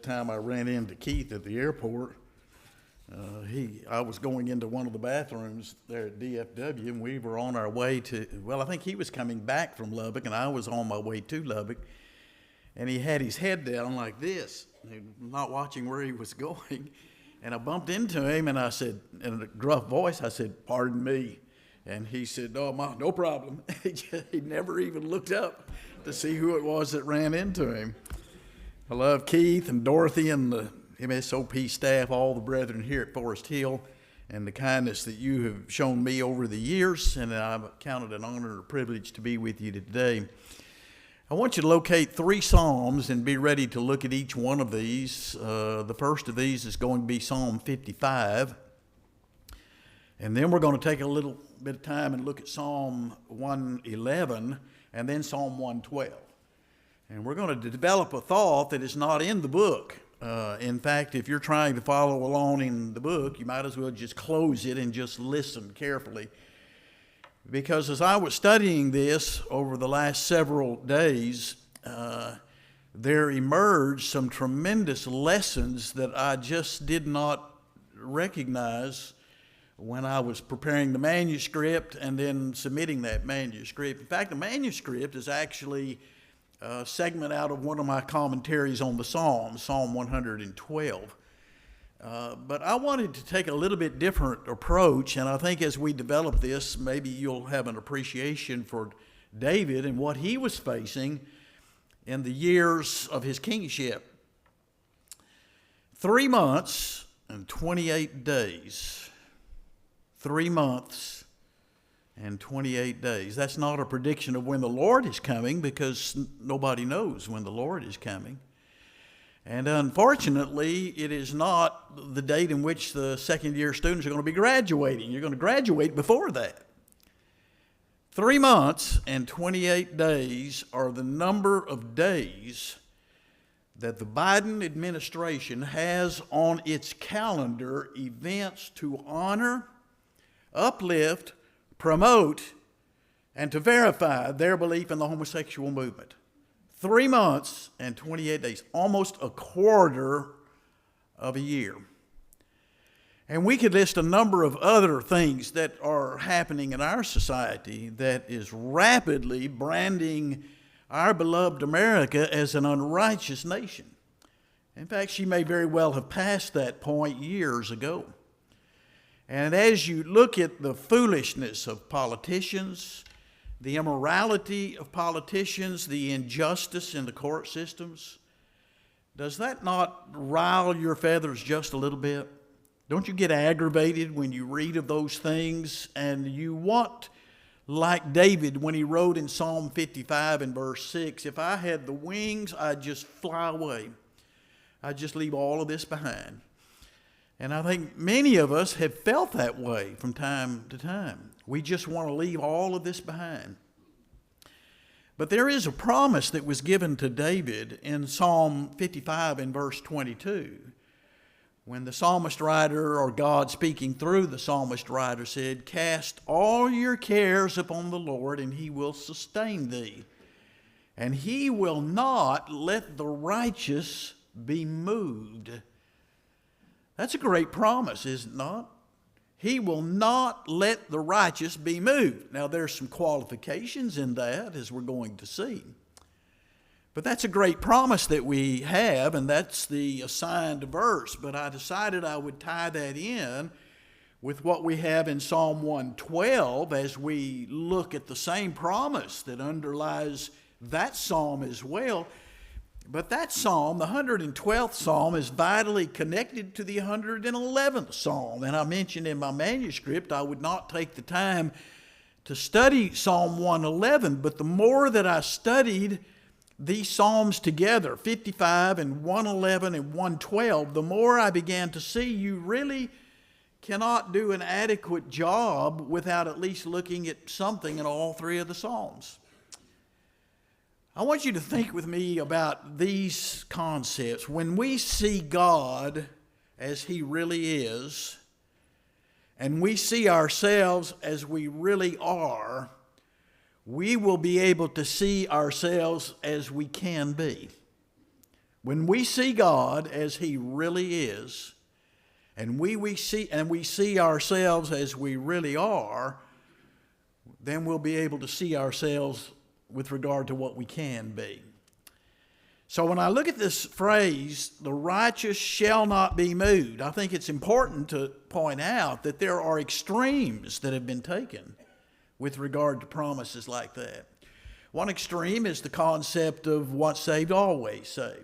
time I ran into Keith at the airport. I was going into one of the bathrooms there at DFW, and we were on our way to, well, I think he was coming back from Lubbock, and I was on my way to Lubbock. And he had his head down like this, not watching where he was going. And I bumped into him, and I said, in a gruff voice, I said, "Pardon me." And he said, "Oh, no problem." He never even looked up to see who it was that ran into him. I love Keith and Dorothy and the MSOP staff, all the brethren here at Forest Hill, and the kindness that you have shown me over the years, and I've counted an honor and a privilege to be with you today. I want you to locate 3 Psalms and be ready to look at each one of these. The first of these is going to be Psalm 55. And then we're going to take a little bit of time and look at Psalm 111 and then Psalm 112. And we're going to develop a thought that is not in the book. In fact, if you're trying to follow along in the book, you might as well just close it and just listen carefully. Because as I was studying this over the last several days, there emerged some tremendous lessons that I just did not recognize when I was preparing the manuscript and then submitting that manuscript. In fact, the manuscript is actually a segment out of one of my commentaries on the Psalms, Psalm 112. But I wanted to take a little bit different approach, and I think as we develop this, maybe you'll have an appreciation for David and what he was facing in the years of his kingship. 3 months and 28 days. 3 months and 28 days. That's not a prediction of when the Lord is coming, because nobody knows when the Lord is coming. And unfortunately, it is not the date in which the second-year students are going to be graduating. You're going to graduate before that. 3 months and 28 days are the number of days that the Biden administration has on its calendar events to honor, uplift, promote, and to verify their belief in the homosexual movement. 3 months and 28 days, almost a quarter of a year. And we could list a number of other things that are happening in our society that is rapidly branding our beloved America as an unrighteous nation. In fact, she may very well have passed that point years ago. And as you look at the foolishness of politicians, the immorality of politicians, the injustice in the court systems, does that not rile your feathers just a little bit? Don't you get aggravated when you read of those things, and you want, like David when he wrote in Psalm 55 and verse 6, "If I had the wings, I'd just fly away. I'd just leave all of this behind." And I think many of us have felt that way from time to time. We just want to leave all of this behind. But there is a promise that was given to David in Psalm 55 and verse 22. When the psalmist writer, or God speaking through the psalmist writer, said, "Cast all your cares upon the Lord, and he will sustain thee. And he will not let the righteous be moved." That's a great promise, is it not? He will not let the righteous be moved. Now, there's some qualifications in that, as we're going to see. But that's a great promise that we have, and that's the assigned verse. But I decided I would tie that in with what we have in Psalm 112 as we look at the same promise that underlies that psalm as well. But that psalm, the 112th psalm, is vitally connected to the 111th psalm. And I mentioned in my manuscript I would not take the time to study Psalm 111, but the more that I studied these psalms together, 55 and 111 and 112, the more I began to see you really cannot do an adequate job without at least looking at something in all 3 of the psalms. I want you to think with me about these concepts. When we see God as he really is, and we see ourselves as we really are, we will be able to see ourselves as we can be. When we see God as He really is, and we see ourselves as we really are, then we'll be able to see ourselves with regard to what we can be. So when I look at this phrase, the righteous shall not be moved, I think it's important to point out that there are extremes that have been taken with regard to promises like that. One extreme is the concept of once saved, always saved.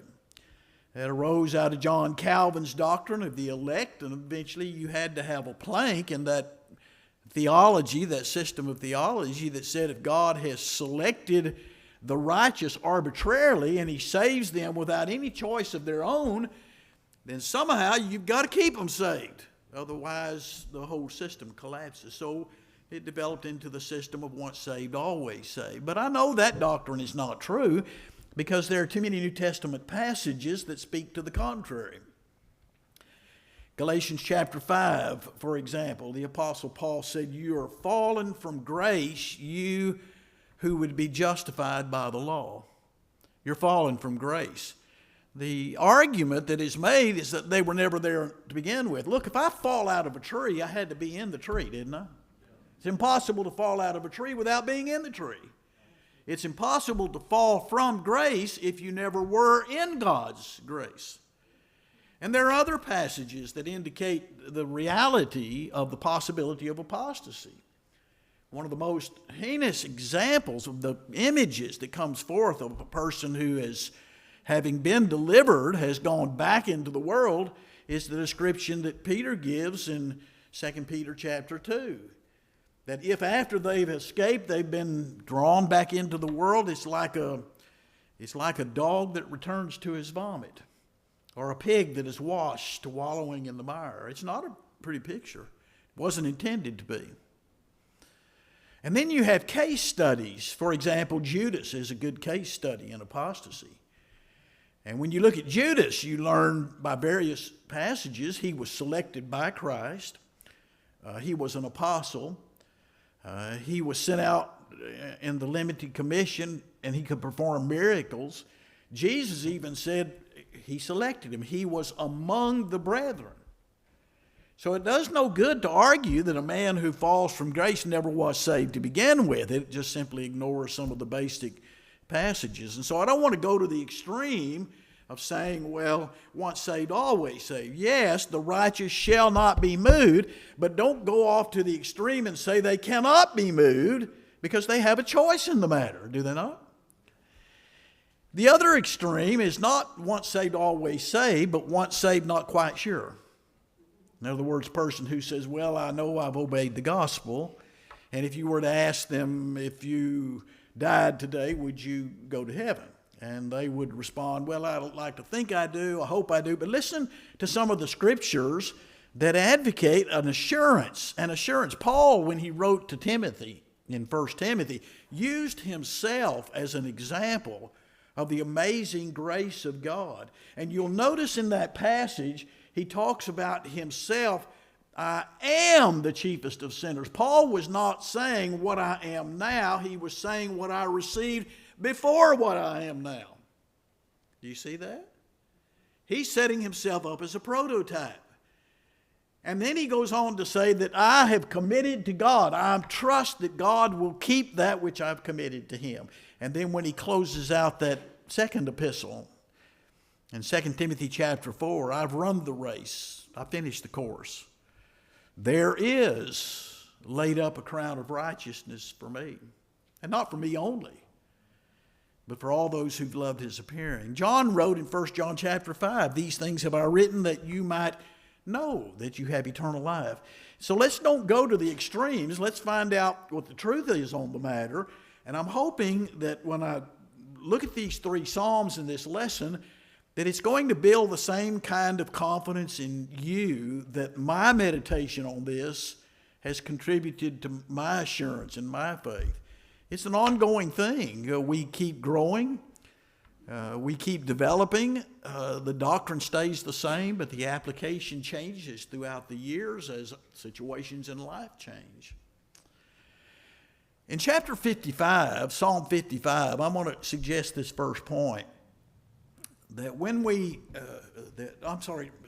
That arose out of John Calvin's doctrine of the elect, and eventually you had to have a plank in that theology, that system of theology that said if God has selected the righteous arbitrarily and He saves them without any choice of their own, then somehow you've got to keep them saved. Otherwise, the whole system collapses. So it developed into the system of once saved, always saved. But I know that doctrine is not true because there are too many New Testament passages that speak to the contrary. Galatians chapter 5, for example, the Apostle Paul said, "You are fallen from grace, you who would be justified by the law." You're fallen from grace. The argument that is made is that they were never there to begin with. Look, if I fall out of a tree, I had to be in the tree, didn't I? It's impossible to fall out of a tree without being in the tree. It's impossible to fall from grace if you never were in God's grace. And there are other passages that indicate the reality of the possibility of apostasy. One of the most heinous examples of the images that comes forth of a person who is, having been delivered, has gone back into the world is the description that Peter gives in 2 Peter chapter 2. That if after they've escaped, they've been drawn back into the world, it's like a dog that returns to his vomit, or a pig that is washed wallowing in the mire. It's not a pretty picture. It wasn't intended to be. And then you have case studies. For example, Judas is a good case study in apostasy. And when you look at Judas, you learn by various passages he was selected by Christ. He was an apostle. He was sent out in the limited commission, and he could perform miracles. Jesus even said He selected him. He was among the brethren. So it does no good to argue that a man who falls from grace never was saved to begin with. It just simply ignores some of the basic passages. And so I don't want to go to the extreme of saying, well, once saved, always saved. Yes, the righteous shall not be moved, but don't go off to the extreme and say they cannot be moved because they have a choice in the matter, do they not? The other extreme is not once saved, always saved, but once saved, not quite sure. In other words, a person who says, well, I know I've obeyed the gospel, and if you were to ask them, if you died today, would you go to heaven? And they would respond, well, I don't like to think I do, I hope I do. But listen to some of the scriptures that advocate an assurance. Paul, when he wrote to Timothy in 1 Timothy, used himself as an example of the amazing grace of God. And you'll notice in that passage, he talks about himself, I am the chiefest of sinners. Paul was not saying what I am now. He was saying what I received before what I am now. Do you see that? He's setting himself up as a prototype. And then he goes on to say that I have committed to God. I trust that God will keep that which I've committed to Him. And then when he closes out that second epistle, in 2 Timothy chapter 4, I've run the race. I finished the course. There is laid up a crown of righteousness for me. And not for me only, but for all those who've loved His appearing. John wrote in 1 John chapter 5, these things have I written that you might know that you have eternal life. So let's don't go to the extremes. Let's find out what the truth is on the matter. And I'm hoping that when I look at these three Psalms in this lesson, that it's going to build the same kind of confidence in you that my meditation on this has contributed to my assurance and my faith. It's an ongoing thing. We keep growing. We keep developing. The doctrine stays the same, but the application changes throughout the years as situations in life change. In chapter 55, Psalm 55, I'm going to suggest this first point. that when we,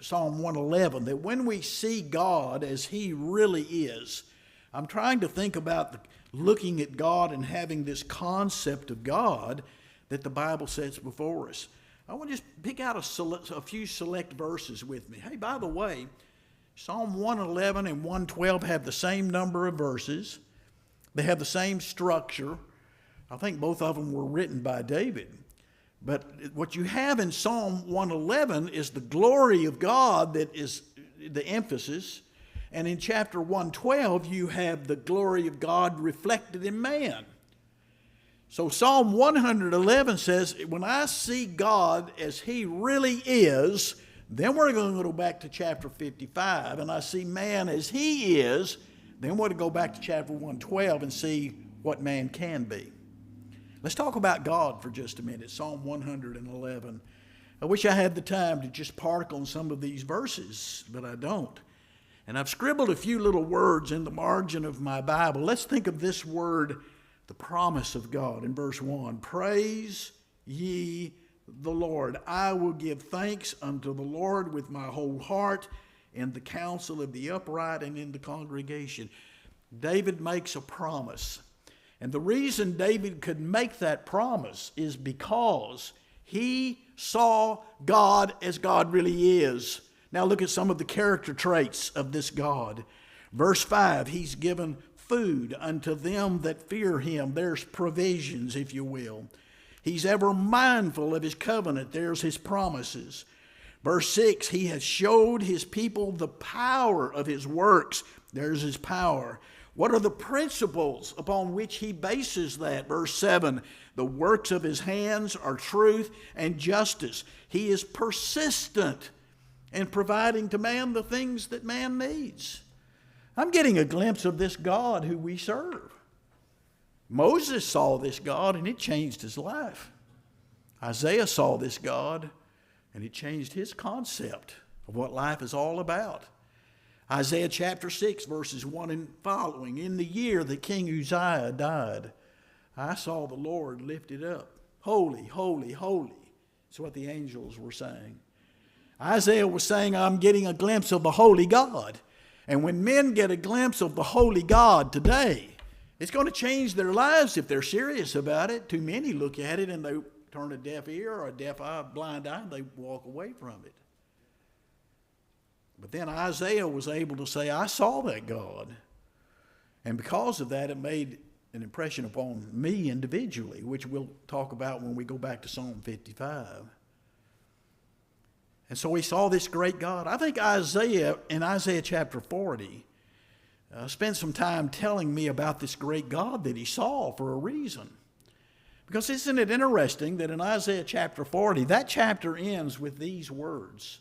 Psalm 111, that when we see God as He really is, I'm trying to think about looking at God and having this concept of God that the Bible sets before us. I want to just pick out a few select verses with me. Hey, by the way, Psalm 111 and 112 have the same number of verses. They have the same structure. I think both of them were written by David. But what you have in Psalm 111 is the glory of God that is the emphasis. And in chapter 112, you have the glory of God reflected in man. So Psalm 111 says, when I see God as He really is, then we're going to go back to chapter 55, and I see man as He is, then we're going to go back to chapter 112 and see what man can be. Let's talk about God for just a minute. Psalm 111. I wish I had the time to just park on some of these verses, but I don't. And I've scribbled a few little words in the margin of my Bible. Let's think of this word, the promise of God, in verse 1. Praise ye the Lord. I will give thanks unto the Lord with my whole heart in the council of the upright and in the congregation. David makes a promise. And the reason David could make that promise is because he saw God as God really is. Now look at some of the character traits of this God. Verse 5, He's given food unto them that fear Him. There's provisions, if you will. He's ever mindful of His covenant. There's His promises. Verse 6, He has showed His people the power of His works. There's His power. What are the principles upon which He bases that? Verse 7, the works of His hands are truth and justice. He is persistent in providing to man the things that man needs. I'm getting a glimpse of this God who we serve. Moses saw this God and it changed his life. Isaiah saw this God and it changed his concept of what life is all about. Isaiah chapter 6, verses 1 and following. In the year that King Uzziah died, I saw the Lord lifted up. Holy, holy, holy. That's what the angels were saying. Isaiah was saying, I'm getting a glimpse of the holy God. And when men get a glimpse of the holy God today, it's going to change their lives if they're serious about it. Too many look at it and they turn a deaf ear or a deaf eye, blind eye, and they walk away from it. But then Isaiah was able to say, I saw that God. And because of that, it made an impression upon me individually, which we'll talk about when we go back to Psalm 55. And so we saw this great God. I think Isaiah, in Isaiah chapter 40, spent some time telling me about this great God that he saw for a reason. Because isn't it interesting that in Isaiah chapter 40, that chapter ends with these words.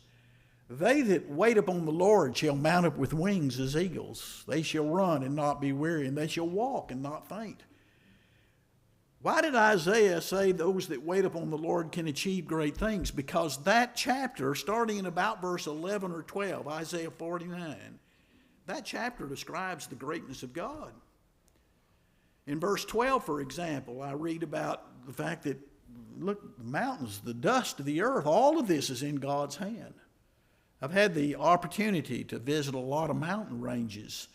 They that wait upon the Lord shall mount up with wings as eagles. They shall run and not be weary, and they shall walk and not faint. Why did Isaiah say those that wait upon the Lord can achieve great things? Because that chapter, starting in about verse 11 or 12, Isaiah 49, that chapter describes the greatness of God. In verse 12, for example, I read about the fact that, look, the mountains, the dust of the earth, all of this is in God's hand. I've had the opportunity to visit a lot of mountain ranges,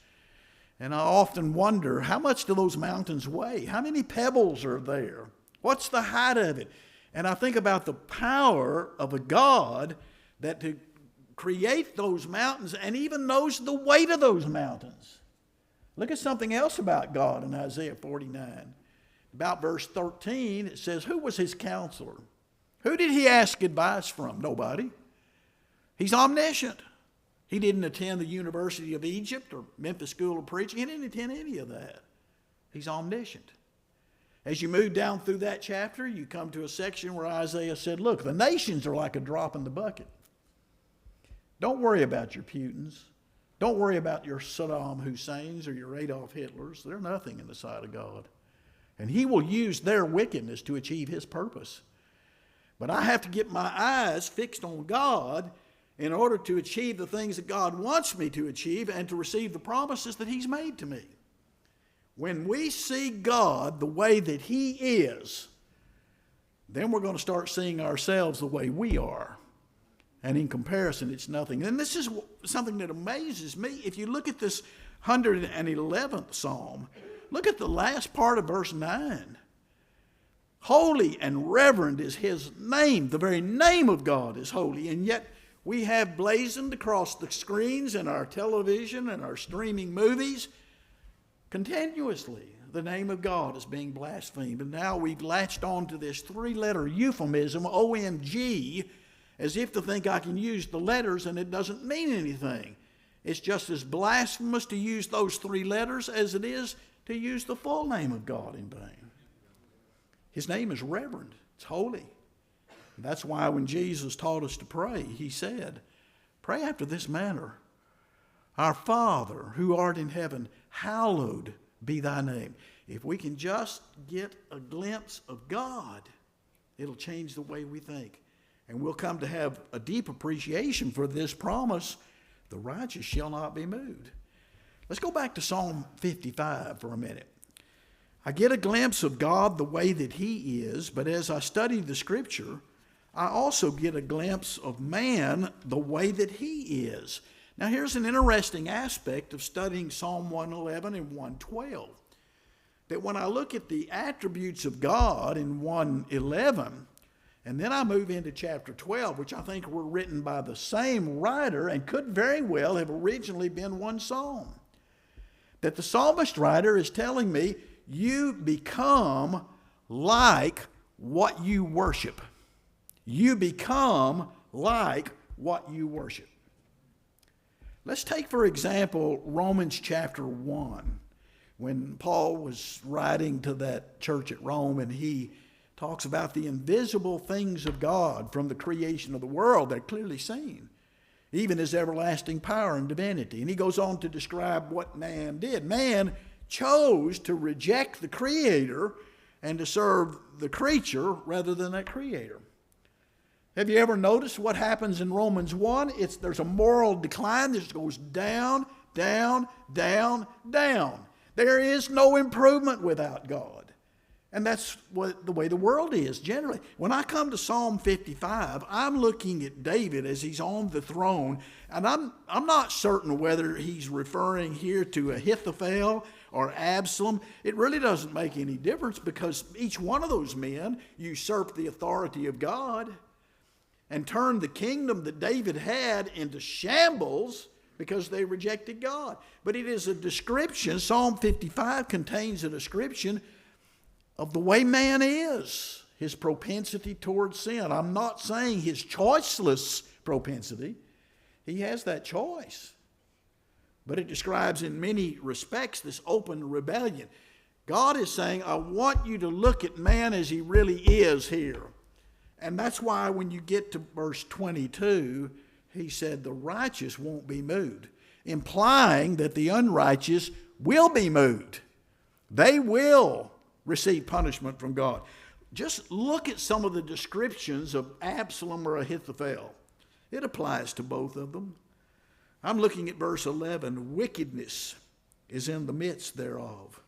and I often wonder, how much do those mountains weigh? How many pebbles are there? What's the height of it? And I think about the power of a God that to create those mountains and even knows the weight of those mountains. Look at something else about God in Isaiah 49. About verse 13, it says, who was his counselor? Who did he ask advice from? Nobody. He's omniscient. He didn't attend the University of Egypt or Memphis School of Preaching. He didn't attend any of that. He's omniscient. As you move down through that chapter, you come to a section where Isaiah said, look, the nations are like a drop in the bucket. Don't worry about your Putins. Don't worry about your Saddam Husseins or your Adolf Hitlers. They're nothing in the sight of God. And He will use their wickedness to achieve His purpose. But I have to get my eyes fixed on God in order to achieve the things that God wants me to achieve and to receive the promises that He's made to me. When we see God the way that He is, then we're going to start seeing ourselves the way we are. And in comparison, it's nothing. And this is something that amazes me. If you look at this 111th Psalm, look at the last part of verse 9. Holy and reverend is his name. The very name of God is holy. And yet we have blazoned across the screens in our television and our streaming movies continuously the name of God is being blasphemed. And now we've latched on to this three-letter euphemism, OMG, as if to think I can use the letters and it doesn't mean anything. It's just as blasphemous to use those three letters as it is to use the full name of God in vain. His name is reverend. It's holy. And that's why when Jesus taught us to pray, he said, pray after this manner. Our Father, who art in heaven, hallowed be thy name. If we can just get a glimpse of God, it'll change the way we think. And we'll come to have a deep appreciation for this promise, the righteous shall not be moved. Let's go back to Psalm 55 for a minute. I get a glimpse of God the way that he is, but as I study the scripture, I also get a glimpse of man the way that he is. Now here's an interesting aspect of studying Psalm 111 and 112. That when I look at the attributes of God in 111, and then I move into chapter 12, which I think were written by the same writer and could very well have originally been one psalm. That the psalmist writer is telling me, you become like what you worship. You become like what you worship. Let's take, for example, Romans chapter 1, when Paul was writing to that church at Rome, and he talks about the invisible things of God from the creation of the world that are clearly seen, even his everlasting power and divinity. And he goes on to describe what man did. Man chose to reject the Creator and to serve the creature rather than that Creator. Have you ever noticed what happens in Romans 1? There's a moral decline that goes down, down, down, down. There is no improvement without God. And that's the way the world is generally. When I come to Psalm 55, I'm looking at David as he's on the throne, and I'm not certain whether he's referring here to Ahithophel or Absalom. It really doesn't make any difference because each one of those men usurped the authority of God and turned the kingdom that David had into shambles because they rejected God. But it is a description. Psalm 55 contains a description of the way man is, his propensity towards sin. I'm not saying his choiceless propensity. He has that choice. But it describes in many respects this open rebellion. God is saying, I want you to look at man as he really is here. And that's why when you get to verse 22, he said the righteous won't be moved, implying that the unrighteous will be moved. They will receive punishment from God. Just look at some of the descriptions of Absalom or Ahithophel. It applies to both of them. I'm looking at verse 11. Wickedness is in the midst thereof.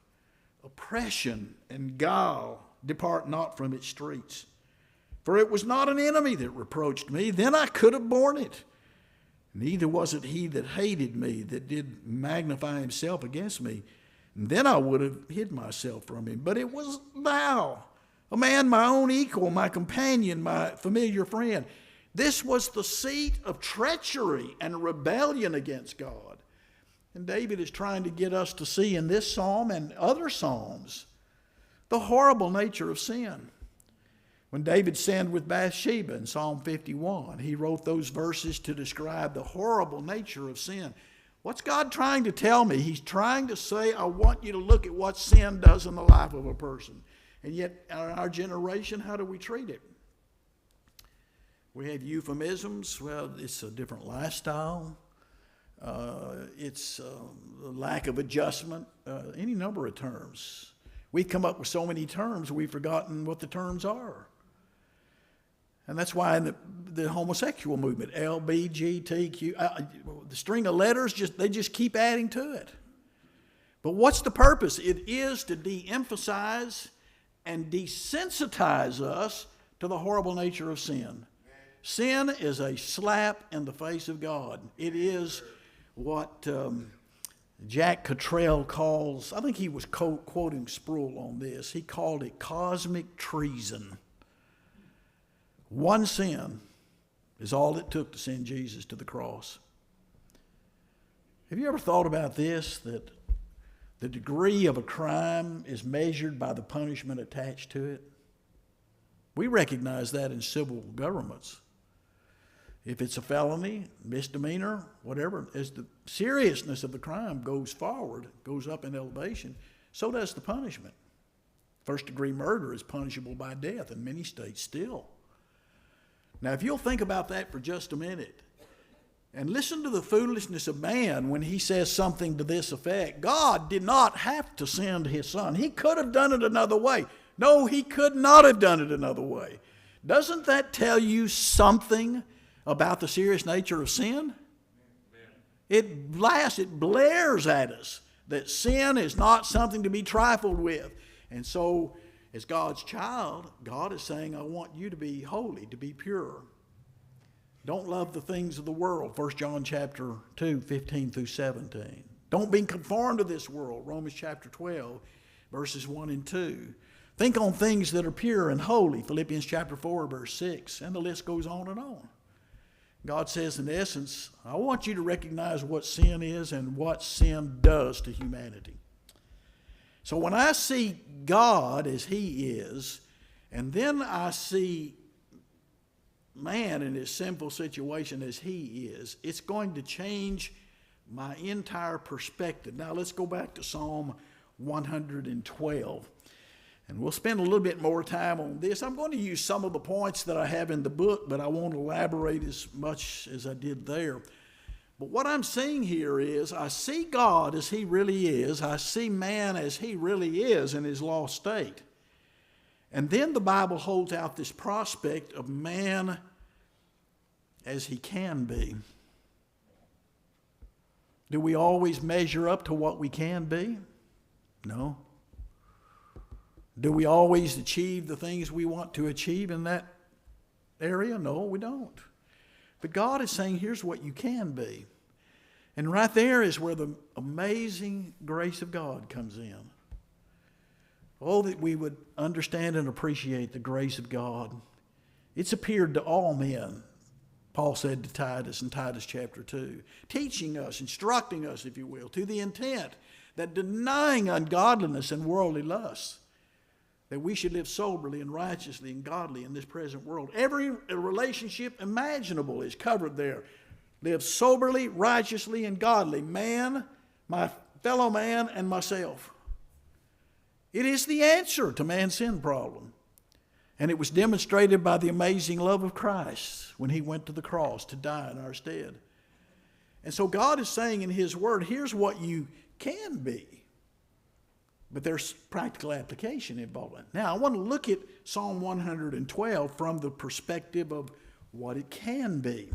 Oppression and guile depart not from its streets. For it was not an enemy that reproached me, then I could have borne it. Neither was it he that hated me, that did magnify himself against me. And then I would have hid myself from him. But it was thou, a man my own equal, my companion, my familiar friend. This was the seat of treachery and rebellion against God. And David is trying to get us to see in this psalm and other psalms the horrible nature of sin. When David sinned with Bathsheba in Psalm 51, he wrote those verses to describe the horrible nature of sin. What's God trying to tell me? He's trying to say, I want you to look at what sin does in the life of a person. And yet, in our generation, how do we treat it? We have euphemisms. Well, it's a different lifestyle. It's a lack of adjustment. Any number of terms. We've come up with so many terms, we've forgotten what the terms are. And that's why in the homosexual movement, LBGTQ, the string of letters, they just keep adding to it. But what's the purpose? It is to de-emphasize and desensitize us to the horrible nature of sin. Sin is a slap in the face of God. It is what Jack Cottrell calls, I think he was quoting Sproul on this, he called it cosmic treason. One sin is all it took to send Jesus to the cross. Have you ever thought about this, that the degree of a crime is measured by the punishment attached to it? We recognize that in civil governments. If it's a felony, misdemeanor, whatever, as the seriousness of the crime goes forward, goes up in elevation, so does the punishment. First-degree murder is punishable by death in many states still. Now, if you'll think about that for just a minute, and listen to the foolishness of man when he says something to this effect. God did not have to send his son. He could have done it another way. No, he could not have done it another way. Doesn't that tell you something about the serious nature of sin? It blares at us that sin is not something to be trifled with. And so, as God's child, God is saying, I want you to be holy, to be pure. Don't love the things of the world, 1 John chapter 2, 15 through 17. Don't be conformed to this world, Romans chapter 12, verses 1 and 2. Think on things that are pure and holy, Philippians chapter 4, verse 6, and the list goes on and on. God says, in essence, I want you to recognize what sin is and what sin does to humanity. So when I see God as he is, and then I see man in his sinful situation as he is, it's going to change my entire perspective. Now let's go back to Psalm 112. And we'll spend a little bit more time on this. I'm going to use some of the points that I have in the book, but I won't elaborate as much as I did there. But what I'm seeing here is I see God as he really is. I see man as he really is in his lost state. And then the Bible holds out this prospect of man as he can be. Do we always measure up to what we can be? No. Do we always achieve the things we want to achieve in that area? No, we don't. But God is saying, here's what you can be. And right there is where the amazing grace of God comes in. Oh, that we would understand and appreciate the grace of God. It's appeared to all men, Paul said to Titus in Titus chapter 2, teaching us, instructing us, if you will, to the intent that denying ungodliness and worldly lusts, that we should live soberly and righteously and godly in this present world. Every relationship imaginable is covered there. Live soberly, righteously, and godly. Man, my fellow man, and myself. It is the answer to man's sin problem. And it was demonstrated by the amazing love of Christ when he went to the cross to die in our stead. And so God is saying in his word, here's what you can be. But there's practical application involved. Now, I want to look at Psalm 112 from the perspective of what it can be.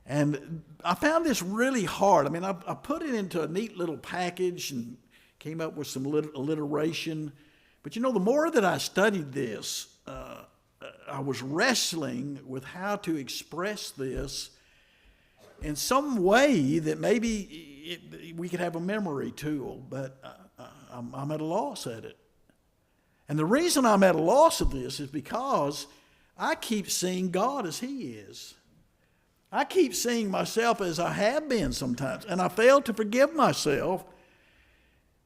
And I found this really hard. I mean, I put it into a neat little package and came up with some alliteration. But you know, the more that I studied this, I was wrestling with how to express this in some way that maybe we could have a memory tool, but I'm at a loss at it. And the reason I'm at a loss of this is because I keep seeing God as he is. I keep seeing myself as I have been sometimes, and I fail to forgive myself,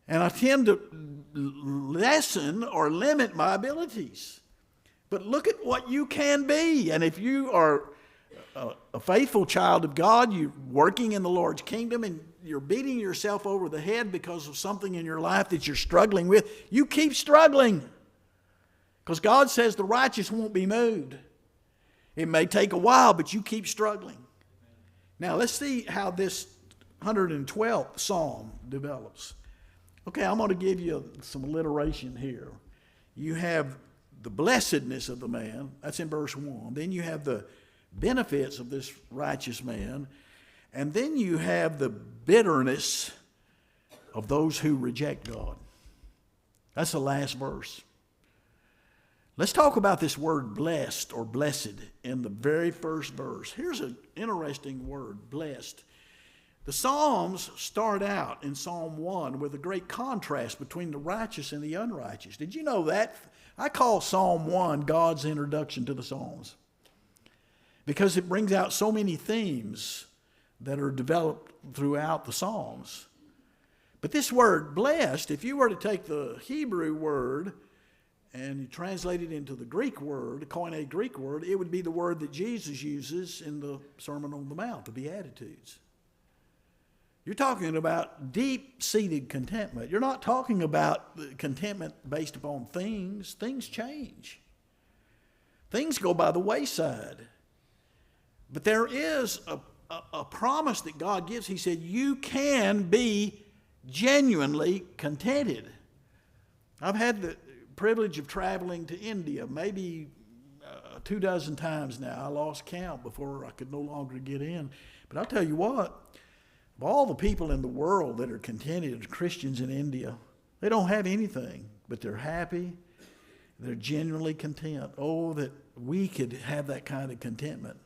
and I tend to lessen or limit my abilities. But look at what you can be, and if you are a faithful child of God, you're working in the Lord's kingdom, and you're beating yourself over the head because of something in your life that you're struggling with, you keep struggling. Because God says the righteous won't be moved. It may take a while, but you keep struggling. Now, let's see how this 112th Psalm develops. Okay, I'm going to give you some alliteration here. You have the blessedness of the man. That's in verse 1. Then you have the benefits of this righteous man. And then you have the bitterness of those who reject God. That's the last verse. Let's talk about this word blessed or blessed in the very first verse. Here's an interesting word, blessed. The Psalms start out in Psalm 1 with a great contrast between the righteous and the unrighteous. Did you know that? I call Psalm 1 God's introduction to the Psalms because it brings out so many themes that are developed throughout the Psalms. But this word blessed, if you were to take the Hebrew word and you translate it into the Greek word, the Koine Greek word, it would be the word that Jesus uses in the Sermon on the Mount, the Beatitudes. You're talking about deep-seated contentment. You're not talking about contentment based upon things. Things change. Things go by the wayside. But there is a promise that God gives. He said, you can be genuinely contented. I've had the privilege of traveling to India maybe 24 times now. I lost count before I could no longer get in. But I'll tell you what, of all the people in the world that are contented, Christians in India, they don't have anything, but they're happy. They're genuinely content. Oh, that we could have that kind of contentment.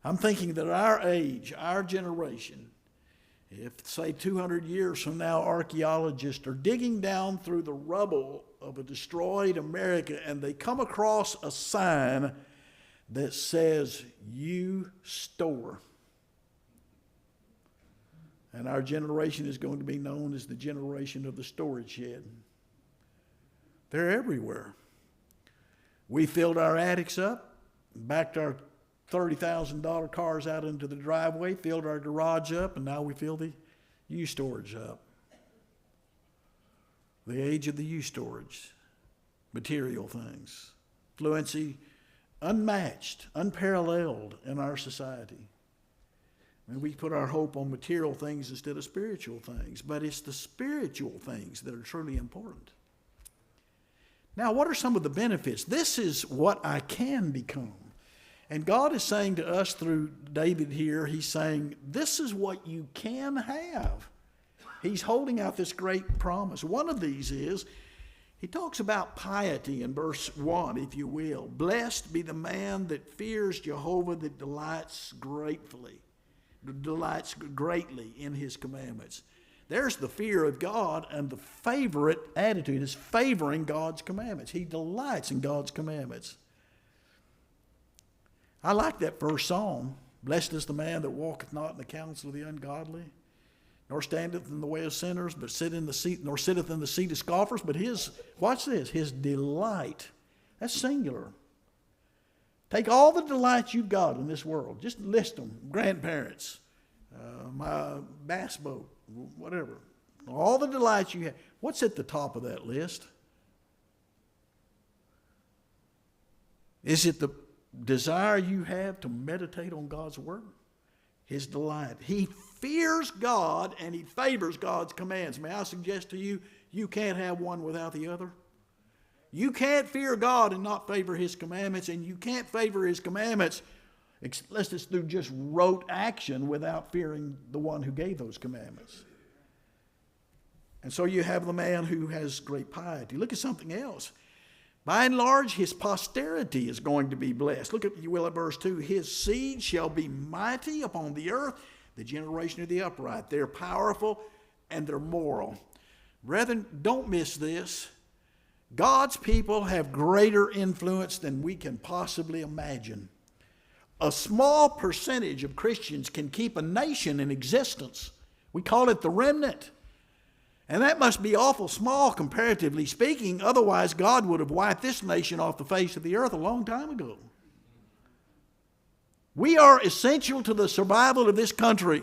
I'm thinking that our age, our generation, if, say, 200 years from now, archaeologists are digging down through the rubble of a destroyed America and they come across a sign that says, "You store." And our generation is going to be known as the generation of the storage shed. They're everywhere. We filled our attics up, backed our $30,000 cars out into the driveway, filled our garage up, and now we fill the U-storage up. The age of the U-storage. Material things. Fluency unmatched, unparalleled in our society. And we put our hope on material things instead of spiritual things. But it's the spiritual things that are truly important. Now, what are some of the benefits? This is what I can become. And God is saying to us through David here, he's saying, this is what you can have. He's holding out this great promise. One of these is, he talks about piety in verse 1, if you will. Blessed be the man that fears Jehovah, that delights greatly in his commandments. There's the fear of God, and the favorite attitude is favoring God's commandments. He delights in God's commandments. I like that first psalm. Blessed is the man that walketh not in the counsel of the ungodly, nor standeth in the way of sinners, but sitteth in the seat of scoffers. But his, watch this, his delight. That's singular. Take all the delights you've got in this world. Just list them. Grandparents, my bass boat, whatever. All the delights you have. What's at the top of that list? Is it the desire you have to meditate on God's word? His delight. He fears God and he favors God's commands. May I suggest to you, you can't have one without the other. You can't fear God and not favor his commandments, and you can't favor his commandments unless it's through just rote action without fearing the one who gave those commandments. And so you have the man who has great piety. Look at something else. By and large, his posterity is going to be blessed. Look at, you will, at verse 2. His seed shall be mighty upon the earth, the generation of the upright. They're powerful and they're moral. Brethren, don't miss this. God's people have greater influence than we can possibly imagine. A small percentage of Christians can keep a nation in existence. We call it the remnant. And that must be awful small, comparatively speaking. Otherwise, God would have wiped this nation off the face of the earth a long time ago. We are essential to the survival of this country.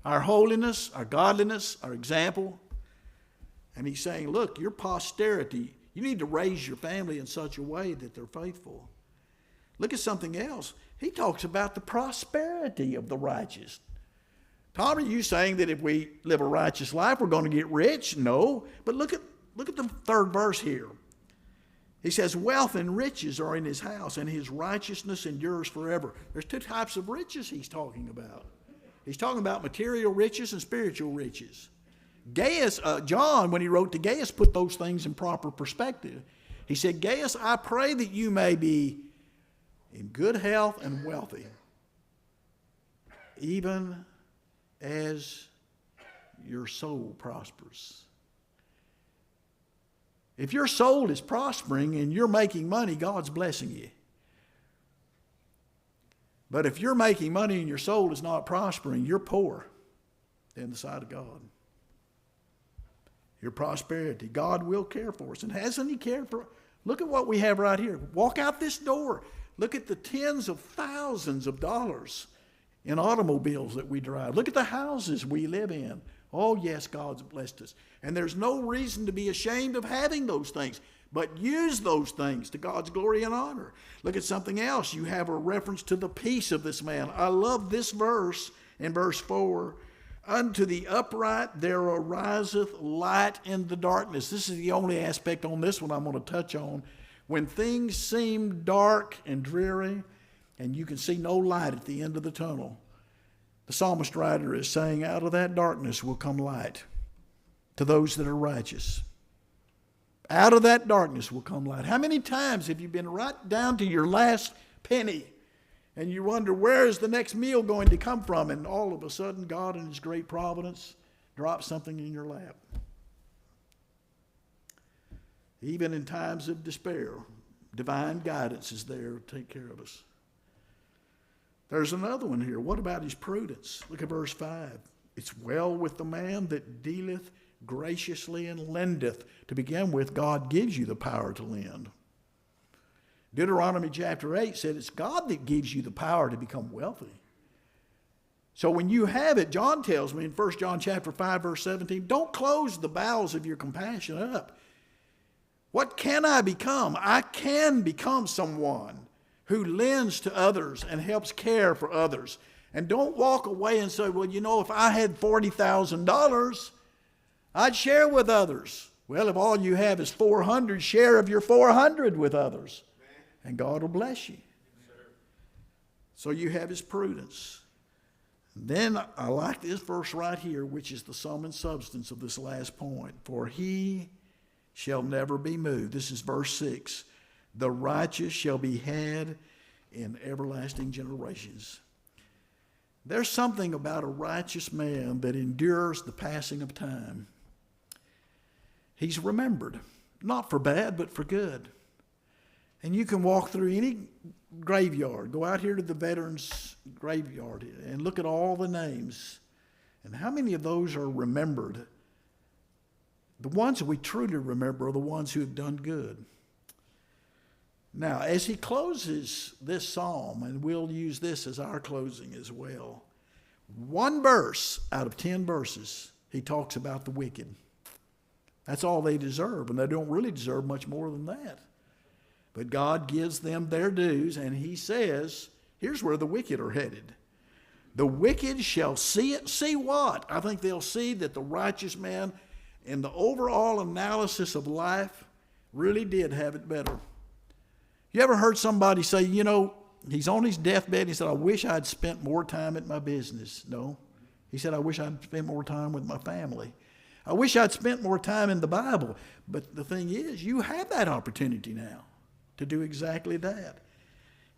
Our holiness, our godliness, our example. And he's saying, look, your posterity, you need to raise your family in such a way that they're faithful. Look at something else. He talks about the prosperity of the righteous. Tom, are you saying that if we live a righteous life, we're going to get rich? No. But look at the third verse here. He says, wealth and riches are in his house, and his righteousness endures forever. There's two types of riches he's talking about. He's talking about material riches and spiritual riches. John, when he wrote to Gaius, put those things in proper perspective. He said, Gaius, I pray that you may be in good health and wealthy, even as your soul prospers. If your soul is prospering and you're making money, God's blessing you. But if you're making money and your soul is not prospering, you're poor in the sight of God. Your prosperity, God will care for us. And hasn't He cared for us? Look at what we have right here. Walk out this door. Look at the tens of thousands of dollars in automobiles that we drive. Look at the houses we live in. Oh, yes, God's blessed us. And there's no reason to be ashamed of having those things, but use those things to God's glory and honor. Look at something else. You have a reference to the peace of this man. I love this verse in verse 4. Unto the upright there ariseth light in the darkness. This is the only aspect on this one I'm going to touch on. When things seem dark and dreary and you can see no light at the end of the tunnel, the psalmist writer is saying, out of that darkness will come light to those that are righteous. Out of that darkness will come light. How many times have you been right down to your last penny and you wonder, where is the next meal going to come from? And all of a sudden, God in His great providence drops something in your lap. Even in times of despair, divine guidance is there to take care of us. There's another one here. What about his prudence? Look at verse 5. It's well with the man that dealeth graciously and lendeth. To begin with, God gives you the power to lend. Deuteronomy chapter 8 said it's God that gives you the power to become wealthy. So when you have it, John tells me in 1 John chapter 5, verse 17, don't close the bowels of your compassion up. What can I become? I can become someone who lends to others and helps care for others. And don't walk away and say, well, you know, if I had $40,000, I'd share with others. Well, if all you have is 400, share of your 400 with others. And God will bless you. So you have His prudence. Then I like this verse right here, which is the sum and substance of this last point. For He shall never be moved. This is verse 6. The righteous shall be had in everlasting generations. There's something about a righteous man that endures the passing of time. He's remembered, not for bad, but for good. And you can walk through any graveyard, go out here to the veterans' graveyard and look at all the names. And how many of those are remembered? The ones that we truly remember are the ones who have done good. Now, as he closes this psalm, and we'll use this as our closing as well, one verse out of 10 verses, he talks about the wicked. That's all they deserve, and they don't really deserve much more than that. But God gives them their dues, and He says, here's where the wicked are headed. The wicked shall see it. See what? I think they'll see that the righteous man, in the overall analysis of life, really did have it better. You ever heard somebody say, you know, he's on his deathbed, he said, I wish I'd spent more time at my business. No. He said, I wish I'd spent more time with my family. I wish I'd spent more time in the Bible. But the thing is, you have that opportunity now to do exactly that.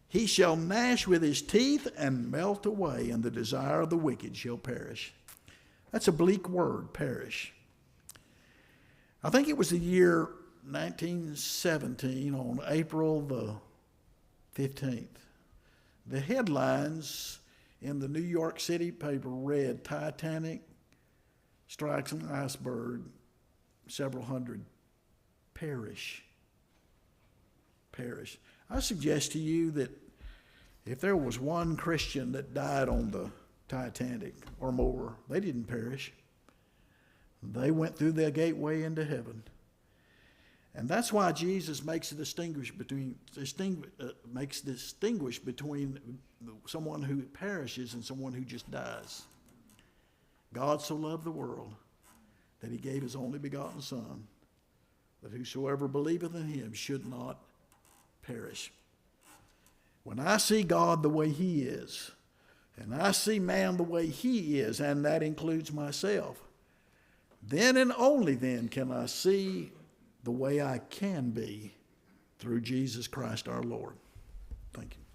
He shall gnash with his teeth and melt away, and the desire of the wicked shall perish. That's a bleak word, perish. I think it was the year 1917 on April the 15th. The headlines in the New York City paper read, Titanic strikes an iceberg, several hundred perish. Perish. I suggest to you that if there was one Christian that died on the Titanic or more, they didn't perish. They went through the gateway into heaven. And that's why Jesus makes distinguish between someone who perishes and someone who just dies. God so loved the world that He gave His only begotten Son, that whosoever believeth in Him should not perish. When I see God the way He is, and I see man the way he is, and that includes myself, then and only then can I see the way I can be through Jesus Christ our Lord. Thank you.